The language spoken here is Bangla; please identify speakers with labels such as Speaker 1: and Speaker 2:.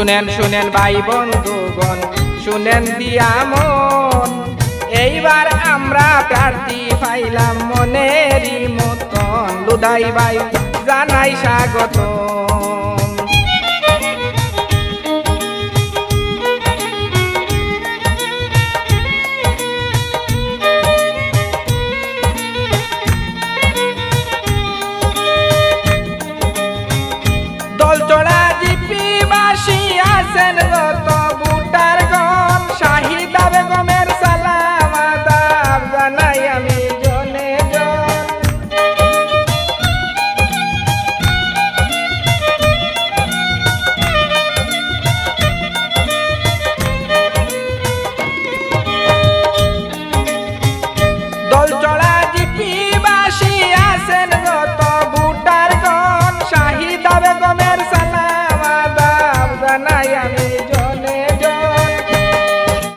Speaker 1: শুনেন শুনেন ভাই বন্ধুগণ, শুনেন দিয়া মন, এইবার আমরা প্রার্থী পাইলাম মনেরই মতন। লুদাই ভাই জানাই স্বাগত। দলচড়া জিপিবাসী আছেন যত ভোটার গণ, শাহিদা বেগমের সালাম আদাব জানাই আমি জনে জন। দলচড়া জিপিবাসী আছেন যত ভোটার গণ, শাহিদা বেগমের সালাম আদাব জানাই আমি